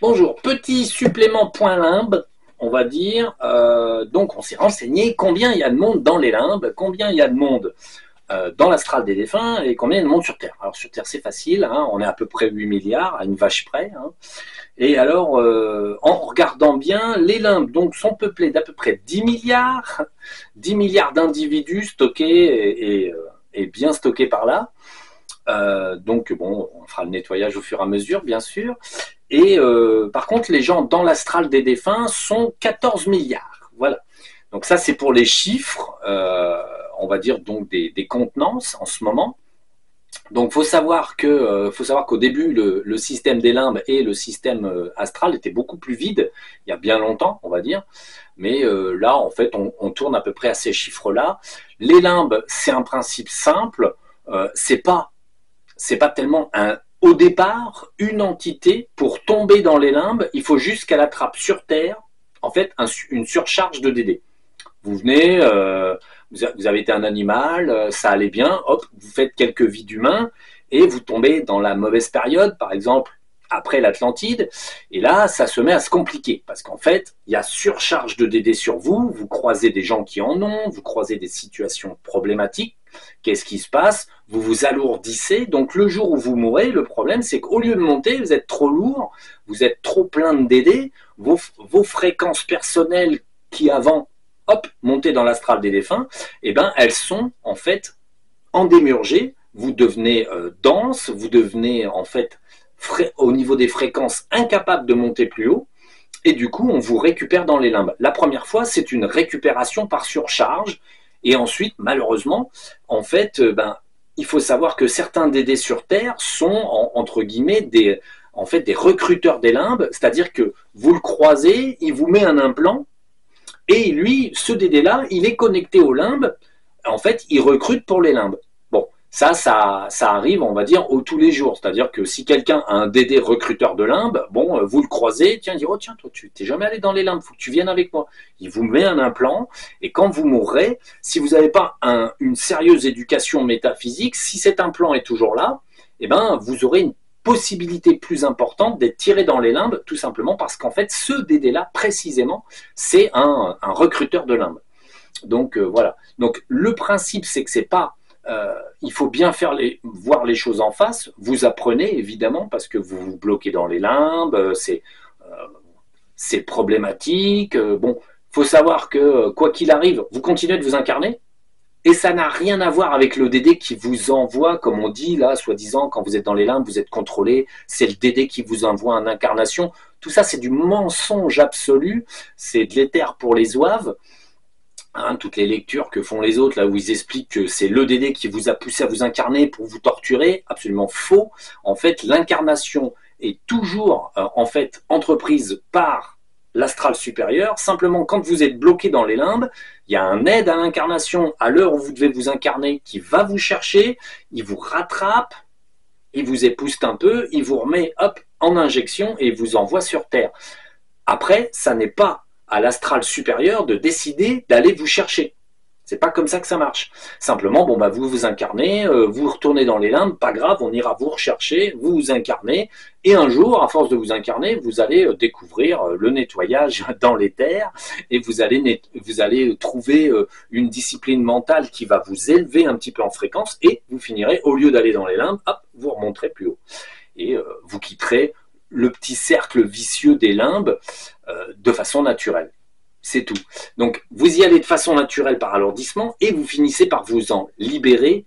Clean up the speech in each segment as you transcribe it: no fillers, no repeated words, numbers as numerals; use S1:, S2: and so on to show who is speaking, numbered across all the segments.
S1: Bonjour, petit supplément point limbe, on va dire. Donc on s'est renseigné combien il y a de monde dans les limbes, combien il y a de monde dans l'astral des défunts et combien il y a de monde sur Terre. Alors sur Terre c'est facile, hein, on est à peu près 8 milliards, à une vache près. Hein. Et alors en regardant bien, les limbes donc, sont peuplées d'à peu près 10 milliards, 10 milliards d'individus stockés et bien stockés par là. Donc bon, on fera le nettoyage au fur et à mesure, bien sûr. Et par contre, les gens dans l'astral des défunts sont 14 milliards. Voilà. Donc ça, c'est pour les chiffres, on va dire donc des contenances en ce moment. Donc faut savoir qu'au début, le système des limbes et le système astral étaient beaucoup plus vides, il y a bien longtemps, on va dire. Mais là, en fait, on tourne à peu près à ces chiffres-là. Les limbes, c'est un principe simple. C'est pas tellement au départ une entité. Pour tomber dans les limbes, il faut juste qu'elle attrape sur Terre en fait une surcharge de DD. Vous venez, vous avez été un animal, ça allait bien, hop, vous faites quelques vies d'humains et vous tombez dans la mauvaise période, par exemple après l'Atlantide, et là, ça se met à se compliquer, parce qu'en fait, il y a surcharge de DD sur vous, vous croisez des gens qui en ont, vous croisez des situations problématiques, qu'est-ce qui se passe? Vous vous alourdissez, donc le jour où vous mourrez, le problème, c'est qu'au lieu de monter, vous êtes trop lourd, vous êtes trop plein de DD, vos fréquences personnelles qui avant hop, monter dans l'astral des défunts, eh ben, elles sont en fait endémurgées, vous devenez dense, vous devenez en fait au niveau des fréquences incapable de monter plus haut, et du coup on vous récupère dans les limbes. La première fois c'est une récupération par surcharge, et ensuite malheureusement en fait il faut savoir que certains DD sur Terre sont entre guillemets des recruteurs des limbes, c'est-à-dire que vous le croisez, il vous met un implant. Et lui, ce DD-là, il est connecté aux limbes. En fait, il recrute pour les limbes. Bon, ça arrive, on va dire, tous les jours. C'est-à-dire que si quelqu'un a un DD recruteur de limbes, bon, vous le croisez, tiens, il dit, oh tiens, toi, tu t'es jamais allé dans les limbes, faut que tu viennes avec moi. Il vous met un implant, et quand vous mourrez, si vous n'avez pas une sérieuse éducation métaphysique, si cet implant est toujours là, eh ben, vous aurez une possibilité plus importante d'être tiré dans les limbes, tout simplement parce qu'en fait, ce DD-là, précisément, c'est un recruteur de limbes. Donc voilà. Donc le principe, c'est que c'est pas il faut bien voir les choses en face. Vous apprenez évidemment parce que vous vous bloquez dans les limbes, c'est problématique. Bon, faut savoir que quoi qu'il arrive, vous continuez de vous incarner. Et ça n'a rien à voir avec le DD qui vous envoie, comme on dit là, soi-disant, quand vous êtes dans les limbes, vous êtes contrôlé, c'est le DD qui vous envoie en incarnation. Tout ça, c'est du mensonge absolu, c'est de l'éther pour les zouaves. Hein, toutes les lectures que font les autres, là où ils expliquent que c'est le DD qui vous a poussé à vous incarner pour vous torturer, absolument faux. En fait, l'incarnation est toujours en fait entreprise par l'astral supérieur. Simplement, quand vous êtes bloqué dans les limbes, il y a un aide à l'incarnation à l'heure où vous devez vous incarner qui va vous chercher, il vous rattrape, il vous épouste un peu, il vous remet hop en injection et vous envoie sur Terre. Après, ça n'est pas à l'astral supérieur de décider d'aller vous chercher. C'est pas comme ça que ça marche. Simplement, bon, bah, vous vous incarnez, vous retournez dans les limbes, pas grave, on ira vous rechercher, vous vous incarnez, et un jour, à force de vous incarner, vous allez découvrir le nettoyage dans les terres, et vous allez trouver une discipline mentale qui va vous élever un petit peu en fréquence, et vous finirez, au lieu d'aller dans les limbes, hop, vous remonterez plus haut. Et vous quitterez le petit cercle vicieux des limbes de façon naturelle. C'est tout. Donc, vous y allez de façon naturelle par alourdissement et vous finissez par vous en libérer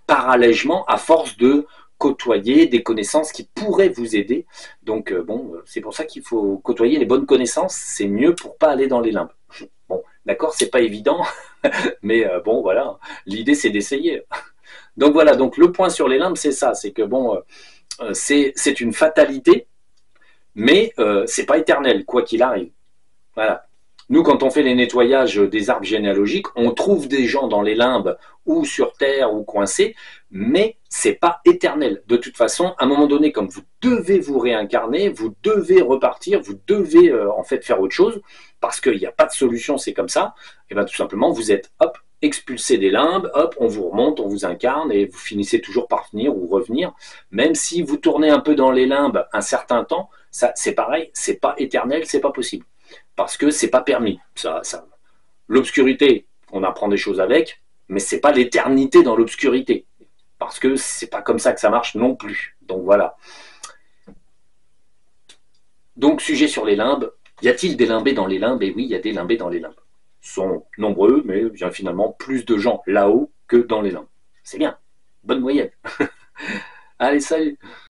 S1: par allègement à force de côtoyer des connaissances qui pourraient vous aider. Donc, bon, c'est pour ça qu'il faut côtoyer les bonnes connaissances. C'est mieux pour pas aller dans les limbes. Bon, d'accord, c'est pas évident, mais bon, voilà. L'idée, c'est d'essayer. Donc, voilà. Donc, le point sur les limbes, c'est ça. C'est que, bon, c'est une fatalité, mais c'est pas éternel, quoi qu'il arrive. Voilà. Nous, quand on fait les nettoyages des arbres généalogiques, on trouve des gens dans les limbes ou sur Terre ou coincés, mais c'est pas éternel. De toute façon, à un moment donné, comme vous devez vous réincarner, vous devez repartir, vous devez en fait faire autre chose, parce qu'il n'y a pas de solution, c'est comme ça, et bien tout simplement, vous êtes hop, expulsez des limbes, hop, on vous remonte, on vous incarne et vous finissez toujours par venir ou revenir. Même si vous tournez un peu dans les limbes un certain temps, ça c'est pareil, c'est pas éternel, c'est pas possible. Parce que c'est pas permis. L'obscurité, on apprend des choses avec, mais c'est pas l'éternité dans l'obscurité. Parce que c'est pas comme ça que ça marche non plus. Donc voilà. Donc, sujet sur les limbes. Y a-t-il des limbés dans les limbes? Et oui, il y a des limbés dans les limbes. Ils sont nombreux, mais il y a finalement plus de gens là-haut que dans les limbes. C'est bien. Bonne moyenne. Allez, salut.